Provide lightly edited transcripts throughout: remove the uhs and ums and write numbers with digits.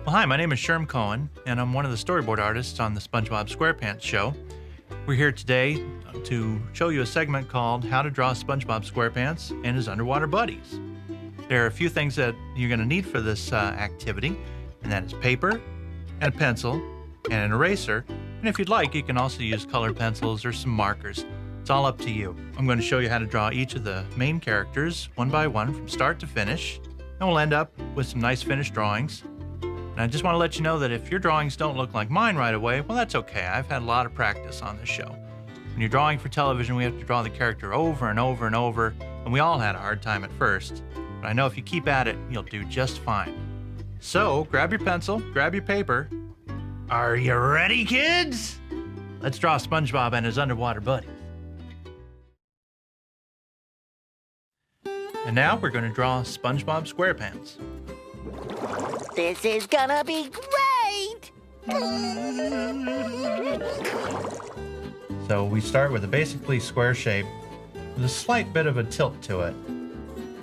Well, hi, my name is Sherm Cohen, and I'm one of the storyboard artists on the SpongeBob SquarePants show. We're here today to show you a segment called How to Draw SpongeBob SquarePants and His Underwater Buddies. There are a few things that you're going to need for this activity, and that is paper, and a pencil, and an eraser. And if you'd like, you can also use colored pencils or some markers. It's all up to you. I'm going to show you how to draw each of the main characters one by one from start to finish, and we'll end up with some nice finished drawings. And I just want to let you know that if your drawings don't look like mine right away, well, that's okay. I've had a lot of practice on this show. When you're drawing for television, we have to draw the character over and over and over, and we all had a hard time at first. But I know if you keep at it, you'll do just fine. So, grab your pencil, grab your paper. Are you ready, kids? Let's draw SpongeBob and his underwater buddies. And now we're going to draw SpongeBob SquarePants. This is gonna be great! So we start with a basically square shape with a slight bit of a tilt to it.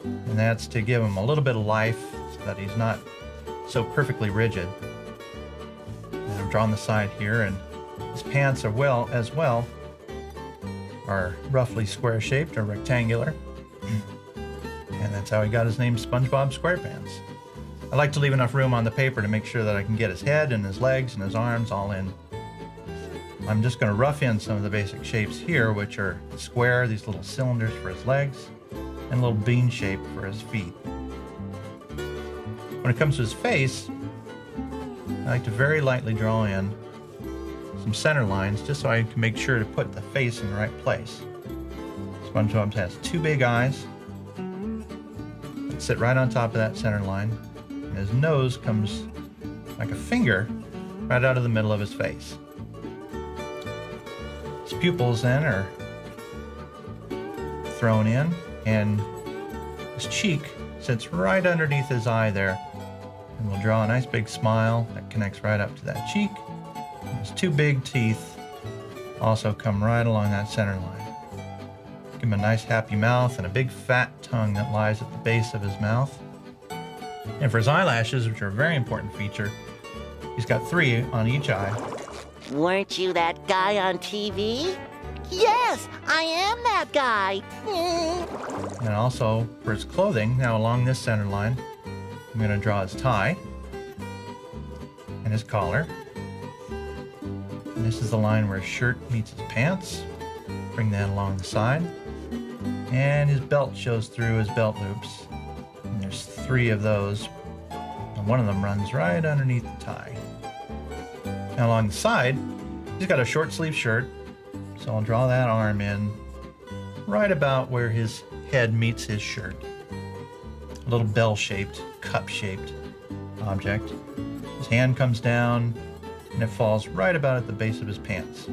And that's to give him a little bit of life so that he's not so perfectly rigid. And I've drawn the side here, and his pants are are roughly square shaped or rectangular. And that's how he got his name, SpongeBob SquarePants. I like to leave enough room on the paper to make sure that I can get his head and his legs and his arms all in. I'm just going to rough in some of the basic shapes here, which are square, these little cylinders for his legs, and a little bean shape for his feet. When it comes to his face, I like to very lightly draw in some center lines just so I can make sure to put the face in the right place. SpongeBob has two big eyes that sit right on top of that center line. His nose comes like a finger right out of the middle of his face. His pupils then are thrown in, and his cheek sits right underneath his eye there. And we'll draw a nice big smile that connects right up to that cheek. And his two big teeth also come right along that center line. Give him a nice happy mouth and a big fat tongue that lies at the base of his mouth. And for his eyelashes, which are a very important feature, he's got 3 on each eye. Weren't you that guy on TV? Yes, I am that guy. And also for his clothing, now along this center line, I'm going to draw his tie and his collar. And this is the line where his shirt meets his pants. Bring that along the side. And his belt shows through his belt loops. And there's 3 of those, and one of them runs right underneath the tie. Now along the side, he's got a short sleeve shirt, so I'll draw that arm in right about where his head meets his shirt. A little bell-shaped, cup-shaped object. His hand comes down, and it falls right about at the base of his pants.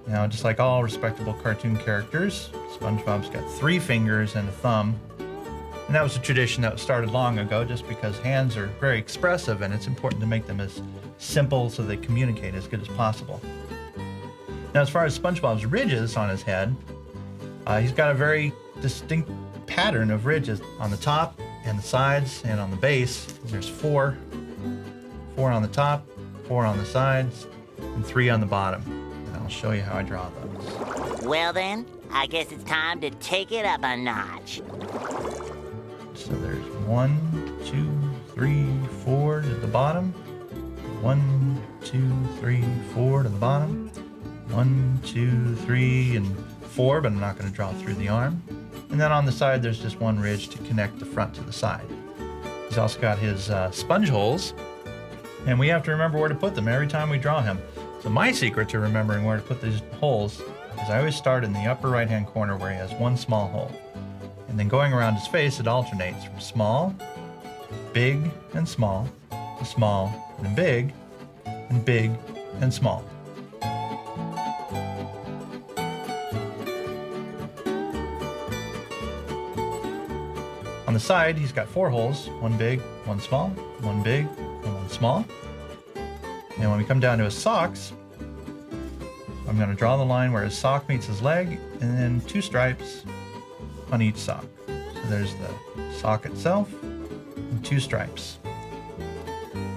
Now, just like all respectable cartoon characters, SpongeBob's got 3 fingers and a thumb. And that was a tradition that started long ago just because hands are very expressive and it's important to make them as simple so they communicate as good as possible. Now, as far as SpongeBob's ridges on his head, he's got a very distinct pattern of ridges on the top and the sides and on the base. There's 4 on the top, 4 on the sides, and 3 on the bottom. And I'll show you how I draw those. Well then, I guess it's time to take it up a notch. So there's 1, 2, 3, 4 to the bottom. 1, 2, 3, 4 to the bottom. 1, 2, 3, and 4, but I'm not going to draw through the arm. And then on the side, there's just 1 ridge to connect the front to the side. He's also got his sponge holes, and we have to remember where to put them every time we draw him. So my secret to remembering where to put these holes is I always start in the upper right-hand corner where he has 1 small hole. And then going around his face, it alternates from small, big, and small, to small, and big, and small. On the side, he's got 4 holes, 1 big, 1 small, 1 big, and 1 small. And when we come down to his socks, I'm going to draw the line where his sock meets his leg, and then 2 stripes on each sock. So there's the sock itself and 2 stripes.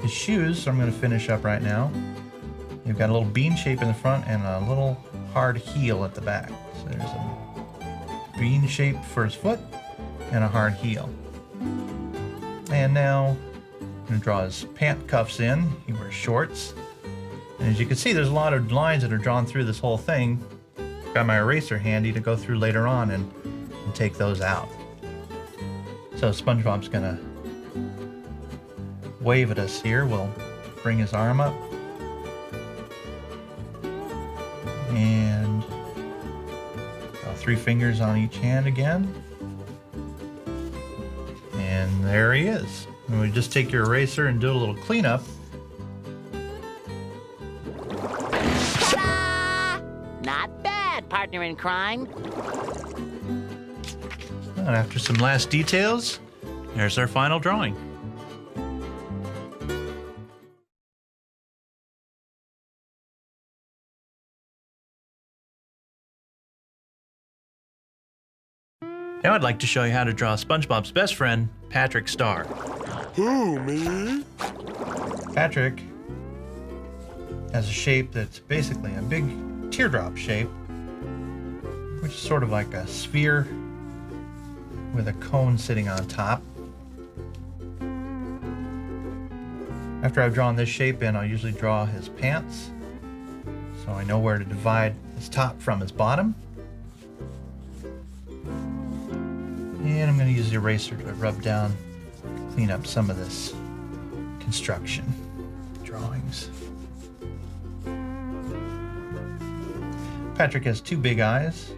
His shoes, I'm going to finish up right now. You've got a little bean shape in the front and a little hard heel at the back. So there's a bean shape for his foot and a hard heel. And now I'm going to draw his pant cuffs in. He wears shorts. And as you can see, there's a lot of lines that are drawn through this whole thing. Got my eraser handy to go through later on and take those out. So SpongeBob's going to wave at us here. We'll bring his arm up. And draw 3 fingers on each hand again. And there he is. And we just take your eraser and do a little cleanup. Ta-da! Not bad, partner in crime. And after some last details, there's our final drawing. Now I'd like to show you how to draw SpongeBob's best friend, Patrick Star. Who, me? Patrick has a shape that's basically a big teardrop shape, which is sort of like a sphere with a cone sitting on top. After I've drawn this shape in, I'll usually draw his pants, so I know where to divide his top from his bottom. And I'm going to use the eraser to rub down, clean up some of this construction drawings. Patrick has 2 big eyes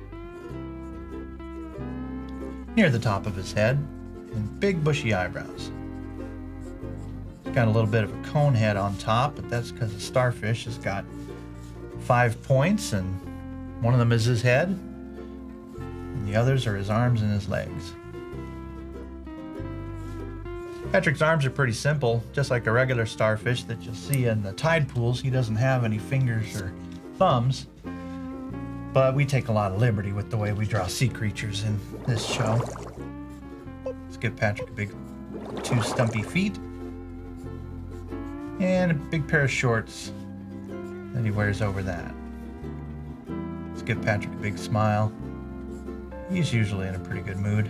near the top of his head and big bushy eyebrows. He's got a little bit of a cone head on top, but that's because the starfish has got 5 points, and one of them is his head, and the others are his arms and his legs. Patrick's arms are pretty simple, just like a regular starfish that you'll see in the tide pools. He doesn't have any fingers or thumbs, but we take a lot of liberty with the way we draw sea creatures in this show. Let's give Patrick a big 2 stumpy feet and a big pair of shorts that he wears over that. Let's give Patrick a big smile. He's usually in a pretty good mood.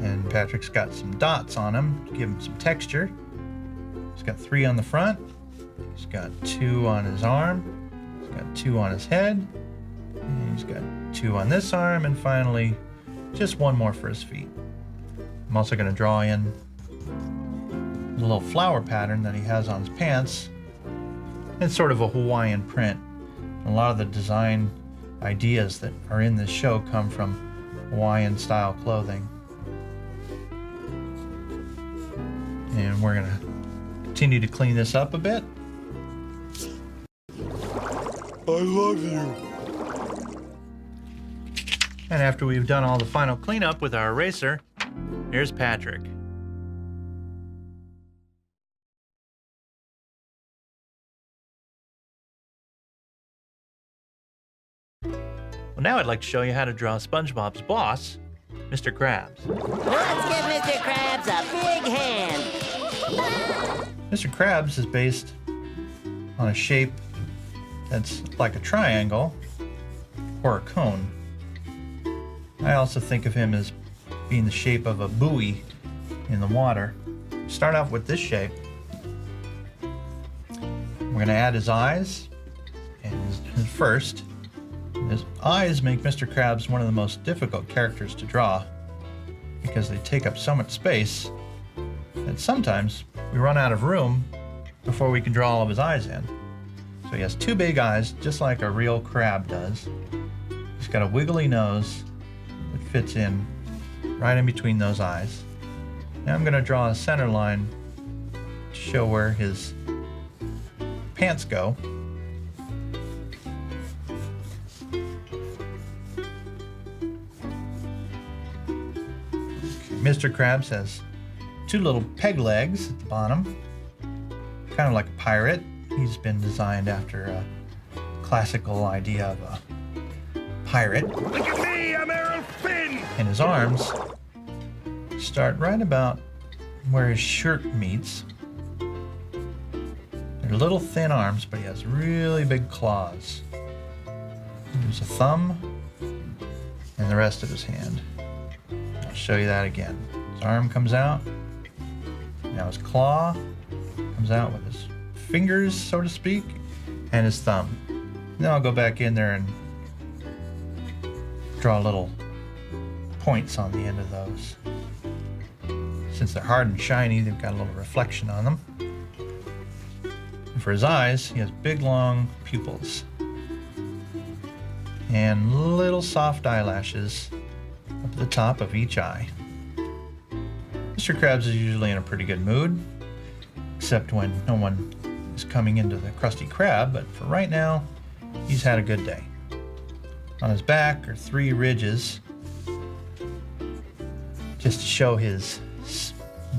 And Patrick's got some dots on him to give him some texture. He's got 3 on the front. He's got 2 on his arm. He's got 2 on his head. And he's got 2 on this arm. And finally, just 1 more for his feet. I'm also going to draw in the little flower pattern that he has on his pants. It's sort of a Hawaiian print. A lot of the design ideas that are in this show come from Hawaiian style clothing. And we're going to continue to clean this up a bit. I love you. And after we've done all the final cleanup with our eraser, here's Patrick. Well, now I'd like to show you how to draw SpongeBob's boss, Mr. Krabs. Let's give Mr. Krabs a big hand. Mr. Krabs is based on a shape that's like a triangle or a cone. I also think of him as being the shape of a buoy in the water. Start off with this shape. We're going to add his eyes and his first. His eyes make Mr. Krabs one of the most difficult characters to draw because they take up so much space that sometimes we run out of room before we can draw all of his eyes in. So he has 2 big eyes, just like a real crab does. He's got a wiggly nose that fits in right in between those eyes. Now I'm going to draw a center line to show where his pants go. Mr. Krabs has 2 little peg legs at the bottom, kind of like a pirate. He's been designed after a classical idea of a pirate. Look at me, I'm Errol Finn. And his arms start right about where his shirt meets. They're little thin arms, but he has really big claws. There's a thumb and the rest of his hand. I'll show you that again. His arm comes out. Now his claw comes out with his fingers, so to speak, and his thumb. Then I'll go back in there and draw little points on the end of those. Since they're hard and shiny, they've got a little reflection on them. And for his eyes, he has big, long pupils and little soft eyelashes up at the top of each eye. Mr. Krabs is usually in a pretty good mood, except when no one is coming into the Krusty Krab, but for right now, he's had a good day. On his back are 3 ridges, just to show his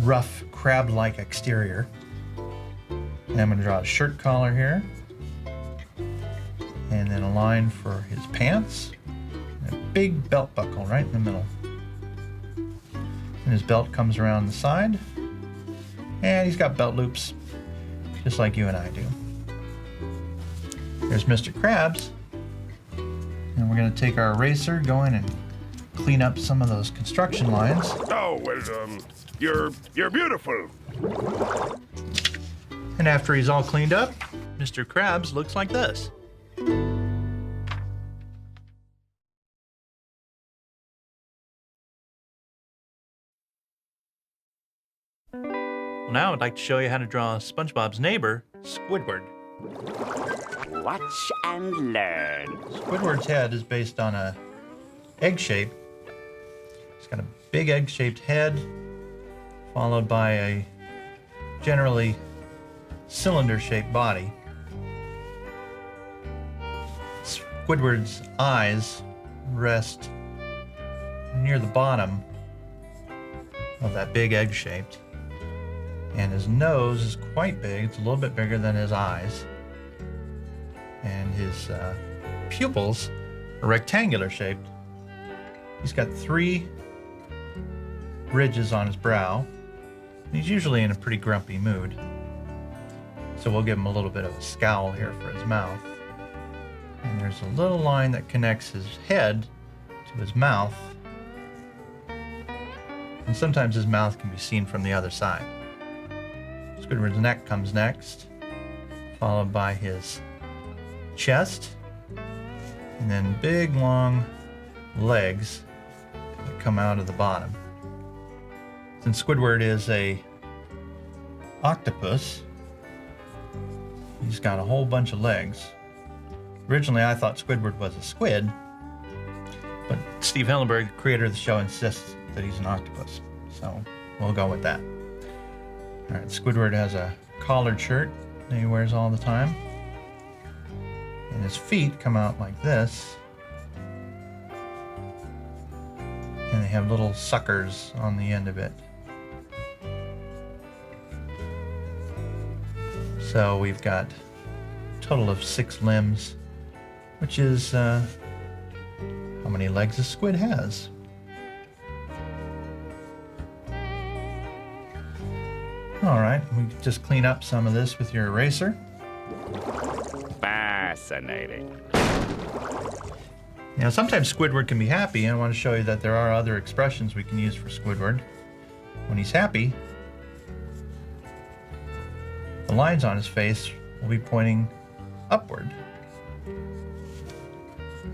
rough, crab-like exterior. And I'm going to draw a shirt collar here, and then a line for his pants, and a big belt buckle right in the middle. And his belt comes around the side, and he's got belt loops, just like you and I do. There's Mr. Krabs, and we're going to take our eraser, go in and clean up some of those construction lines. Oh, well, you're beautiful. And after he's all cleaned up, Mr. Krabs looks like this. Well, now I'd like to show you how to draw SpongeBob's neighbor, Squidward. Watch and learn. Squidward's head is based on a egg shape. It's got a big egg-shaped head, followed by a generally cylinder-shaped body. Squidward's eyes rest near the bottom of that big egg-shaped, and his nose is quite big. It's a little bit bigger than his eyes, and his pupils are rectangular shaped. He's got 3 ridges on his brow. He's usually in a pretty grumpy mood, so we'll give him a little bit of a scowl here for his mouth. And there's a little line that connects his head to his mouth, and sometimes his mouth can be seen from the other side. Squidward's neck comes next, followed by his chest, and then big long legs that come out of the bottom. Since Squidward is a octopus, he's got a whole bunch of legs. Originally, I thought Squidward was a squid, but Steve Hillenburg, the creator of the show, insists that he's an octopus, so we'll go with that. All right, Squidward has a collared shirt that he wears all the time, and his feet come out like this, and they have little suckers on the end of it. So we've got a total of 6 limbs, which is how many legs a squid has. All right, we can just clean up some of this with your eraser. Fascinating. Now, sometimes Squidward can be happy, and I want to show you that there are other expressions we can use for Squidward. When he's happy, the lines on his face will be pointing upward.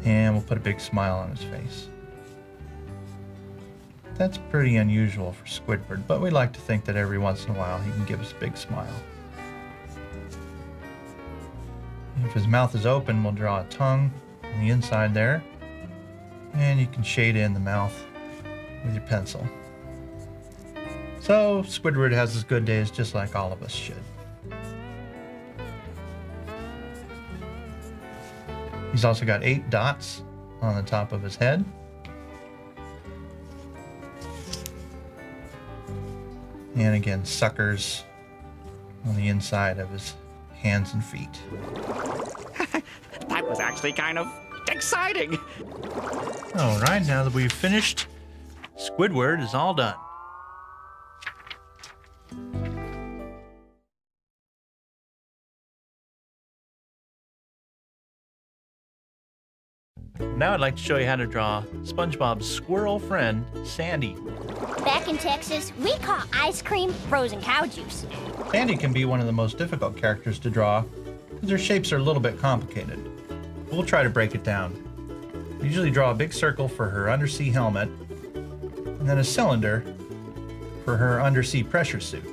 And we'll put a big smile on his face. That's pretty unusual for Squidward, but we like to think that every once in a while he can give us a big smile. If his mouth is open, we'll draw a tongue on the inside there, and you can shade in the mouth with your pencil. So Squidward has his good days just like all of us should. He's also got 8 dots on the top of his head. And again, suckers on the inside of his hands and feet. That was actually kind of exciting. All right, now that we've finished, Squidward is all done. Now I'd like to show you how to draw SpongeBob's squirrel friend, Sandy. Back in Texas, we call ice cream frozen cow juice. Sandy can be one of the most difficult characters to draw because her shapes are a little bit complicated. We'll try to break it down. I usually draw a big circle for her undersea helmet and then a cylinder for her undersea pressure suit.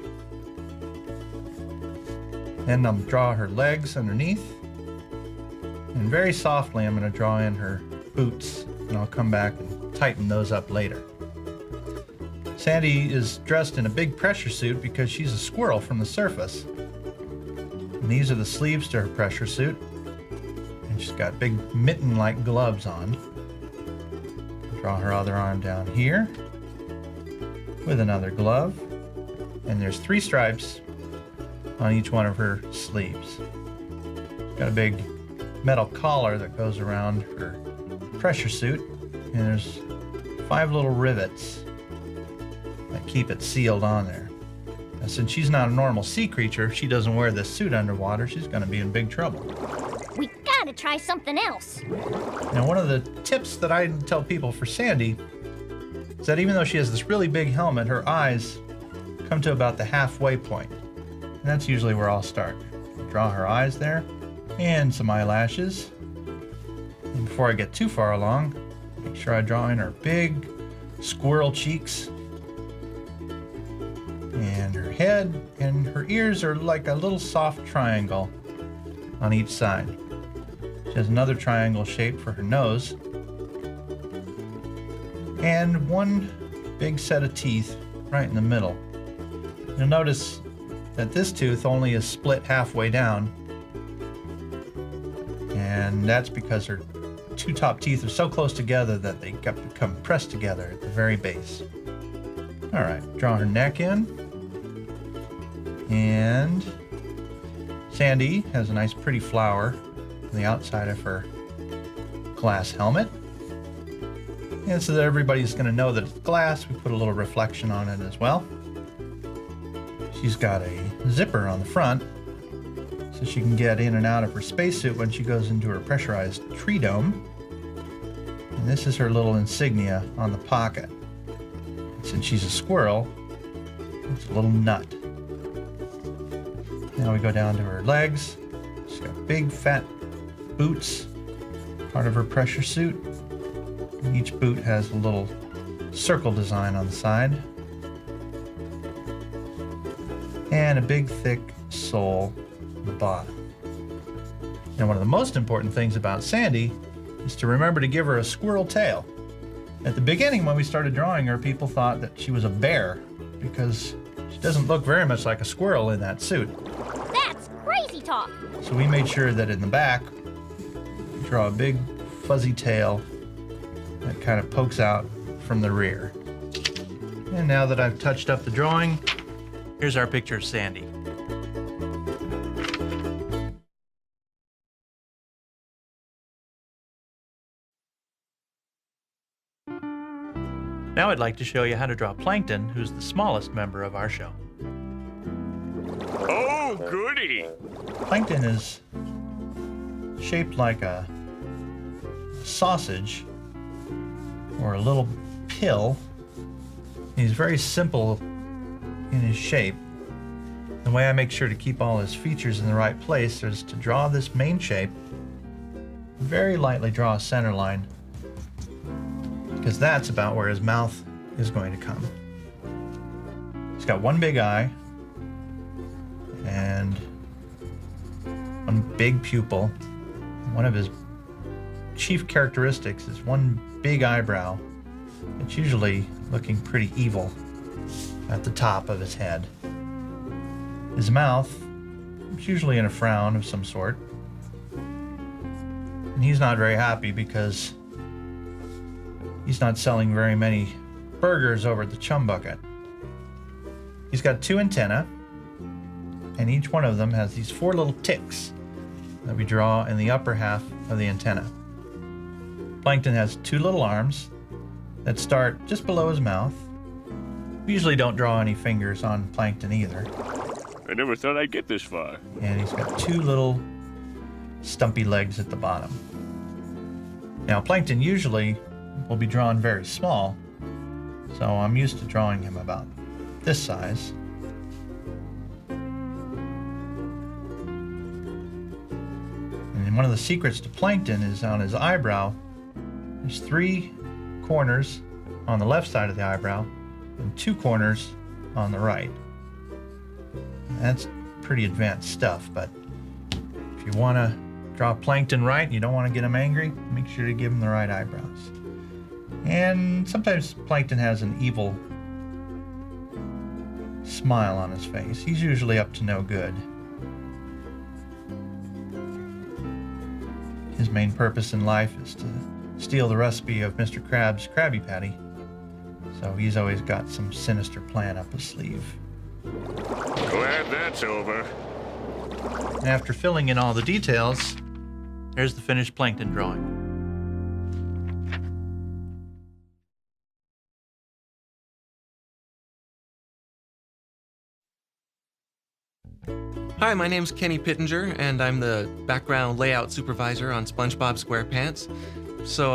Then I'll draw her legs underneath, and very softly I'm going to draw in her boots, and I'll come back and tighten those up later. Sandy is dressed in a big pressure suit because she's a squirrel from the surface. And these are the sleeves to her pressure suit. And she's got big mitten-like gloves on. Draw her other arm down here with another glove. And there's 3 stripes on each one of her sleeves. She's got a big metal collar that goes around her pressure suit. And there's 5 little rivets that keep it sealed on there. Now, since she's not a normal sea creature, if she doesn't wear this suit underwater, she's going to be in big trouble. We gotta try something else. Now, one of the tips that I tell people for Sandy is that even though she has this really big helmet, her eyes come to about the halfway point. And that's usually where I'll start. Draw her eyes there and some eyelashes. And before I get too far along, make sure I draw in her big squirrel cheeks. And her head and her ears are like a little soft triangle on each side. She has another triangle shape for her nose. And one big set of teeth right in the middle. You'll notice that this tooth only is split halfway down. And that's because her 2 top teeth are so close together that they become pressed together at the very base. All right, draw her neck in. And Sandy has a nice pretty flower on the outside of her glass helmet. And so that everybody's going to know that it's glass, we put a little reflection on it as well. She's got a zipper on the front so she can get in and out of her spacesuit when she goes into her pressurized tree dome. And this is her little insignia on the pocket. Since she's a squirrel, it's a little nut. Now we go down to her legs. She's got big fat boots, part of her pressure suit. And each boot has a little circle design on the side. And a big thick sole on the bottom. Now one of the most important things about Sandy is to remember to give her a squirrel tail. At the beginning when we started drawing her, people thought that she was a bear because she doesn't look very much like a squirrel in that suit. That's crazy talk. So we made sure that in the back, we draw a big fuzzy tail that kind of pokes out from the rear. And now that I've touched up the drawing, here's our picture of Sandy. Now I'd like to show you how to draw Plankton, who's the smallest member of our show. Oh, goody. Plankton is shaped like a sausage or a little pill. He's very simple in his shape. The way I make sure to keep all his features in the right place is to draw this main shape, very lightly draw a center line, because that's about where his mouth is going to come. He's got one big eye and one big pupil. One of his chief characteristics is one big eyebrow. It's usually looking pretty evil at the top of his head. His mouth is usually in a frown of some sort. And he's not very happy because he's not selling very many burgers over at the Chum Bucket. He's got 2 antennae, and each one of them has these 4 little ticks that we draw in the upper half of the antenna. Plankton has 2 little arms that start just below his mouth. We usually don't draw any fingers on Plankton either. I never thought I'd get this far. And he's got 2 little stumpy legs at the bottom. Now, plankton usually will be drawn very small, so I'm used to drawing him about this size. And one of the secrets to plankton is on his eyebrow. There's 3 corners on the left side of the eyebrow and 2 corners on the right. That's pretty advanced stuff, but if you want to draw plankton right and you don't want to get him angry, make sure to give him the right eyebrows. And sometimes plankton has an evil smile on his face. He's usually up to no good. His main purpose in life is to steal the recipe of Mr. Krabs' Krabby Patty, so he's always got some sinister plan up his sleeve. Glad that's over. After filling in all the details, there's the finished plankton drawing. Hi, my name's Kenny Pittenger, and I'm the background layout supervisor on SpongeBob SquarePants. So,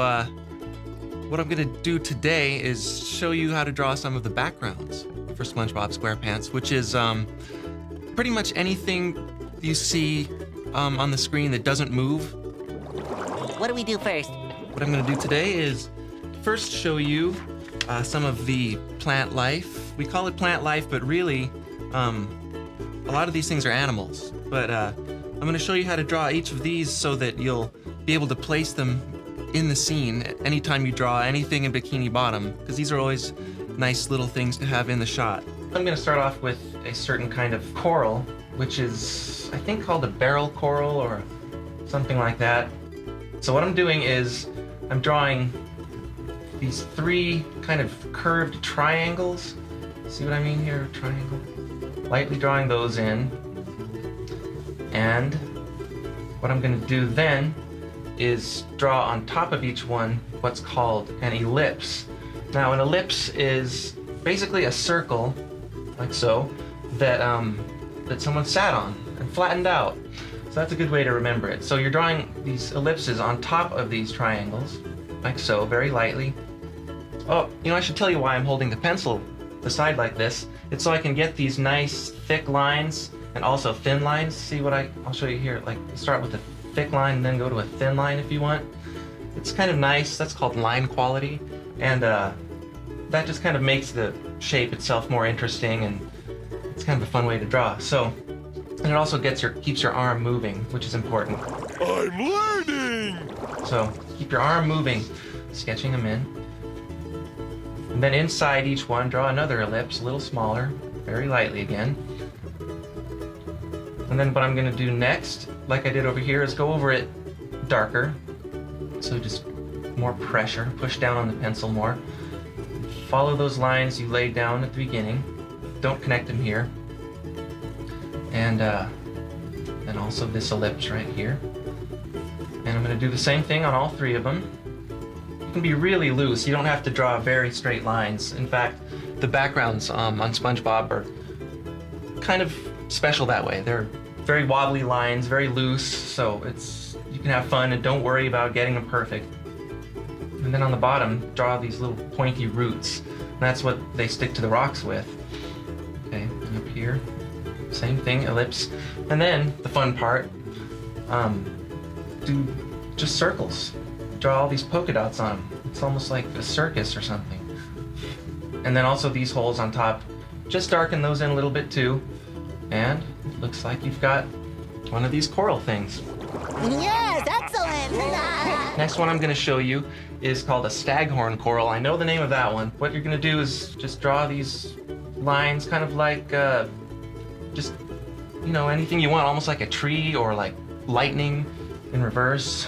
what I'm gonna do today is show you how to draw some of the backgrounds for SpongeBob SquarePants, which is pretty much anything you see on the screen that doesn't move. What do we do first? What I'm gonna do today is first show you some of the plant life. We call it plant life, but really, a lot of these things are animals. But I'm gonna show you how to draw each of these so that you'll be able to place them in the scene anytime you draw anything in Bikini Bottom, because these are always nice little things to have in the shot. I'm gonna start off with a certain kind of coral, which is, I think, called a barrel coral or something like that. So what I'm doing is I'm drawing these 3 kind of curved triangles. See what I mean here? Triangle. Lightly drawing those in. And what I'm going to do then is draw on top of each one what's called an ellipse. Now, an ellipse is basically a circle, like so, that someone sat on and flattened out. So that's a good way to remember it. So you're drawing these ellipses on top of these triangles, like so, very lightly. Oh, you know, I should tell you why I'm holding the pencil aside like this. It's so I can get these nice thick lines and also thin lines. See what I'll show you here. Like, start with a thick line and then go to a thin line if you want. It's kind of nice. That's called line quality. And that just kind of makes the shape itself more interesting, and it's kind of a fun way to draw. So, and it also keeps your arm moving, which is important. I'm learning! So keep your arm moving, sketching them in. And then inside each one, draw another ellipse, a little smaller, very lightly again. And then what I'm going to do next, like I did over here, is go over it darker. So just more pressure, push down on the pencil more. Follow those lines you laid down at the beginning. Don't connect them here. And also this ellipse right here. And I'm going to do the same thing on all 3 of them. You can be really loose. You don't have to draw very straight lines. In fact, the backgrounds on SpongeBob are kind of special that way. They're very wobbly lines, very loose, so you can have fun and don't worry about getting them perfect. And then on the bottom, draw these little pointy roots. And that's what they stick to the rocks with. Okay, and up here, same thing, ellipse. And then, the fun part, do just circles. Draw all these polka dots on them. It's almost like a circus or something. And then also these holes on top, just darken those in a little bit too. And it looks like you've got one of these coral things. Yes, excellent! Next one I'm going to show you is called a staghorn coral. I know the name of that one. What you're going to do is just draw these lines kind of like just, you know, anything you want, almost like a tree or like lightning in reverse.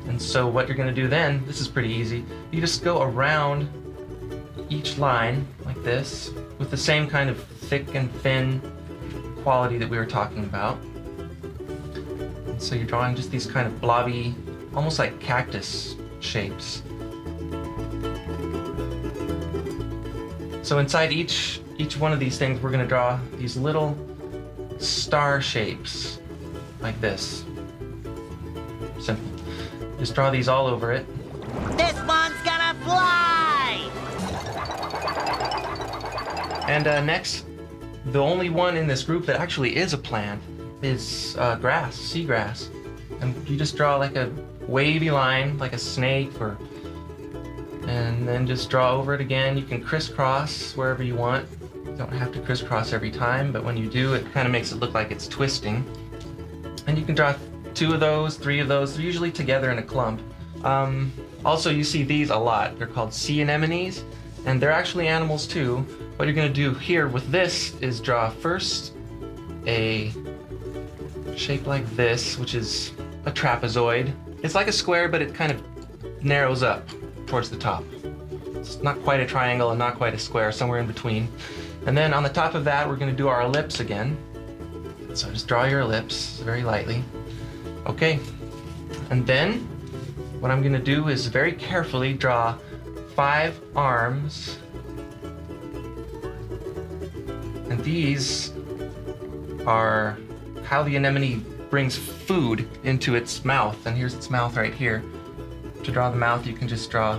And so what you're going to do then, this is pretty easy, you just go around each line like this with the same kind of thick and thin quality that we were talking about. And so you're drawing just these kind of blobby, almost like cactus shapes. So inside each one of these things, we're going to draw these little star shapes like this. Simple. Just draw these all over it. This one's gonna fly! And next, the only one in this group that actually is a plant is grass, seagrass. And you just draw like a wavy line, like a snake, and then just draw over it again. You can crisscross wherever you want. You don't have to crisscross every time, but when you do, it kind of makes it look like it's twisting. And you can draw 2 of those, 3 of those. They're usually together in a clump. Also, you see these a lot. They're called sea anemones, and they're actually animals too. What you're gonna do here with this is draw first a shape like this, which is a trapezoid. It's like a square, but it kind of narrows up towards the top. It's not quite a triangle and not quite a square, somewhere in between. And then on the top of that, we're gonna do our ellipse again. So just draw your ellipse very lightly. Okay, and then what I'm gonna do is very carefully draw 5 arms. And these are how the anemone brings food into its mouth. And here's its mouth right here. To draw the mouth, you can just draw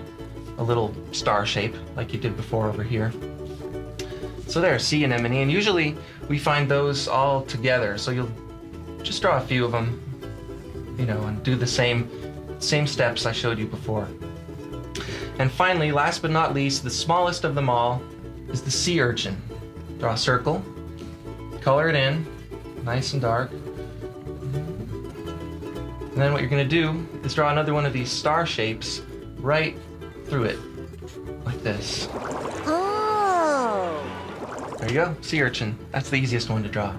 a little star shape like you did before over here. So there, sea anemone, and usually we find those all together. So you'll just draw a few of them, you know, and do the same steps I showed you before. And finally, last but not least, the smallest of them all is the sea urchin. Draw a circle, color it in, nice and dark. And then what you're gonna do is draw another one of these star shapes right through it, like this. Oh! There you go, sea urchin. That's the easiest one to draw.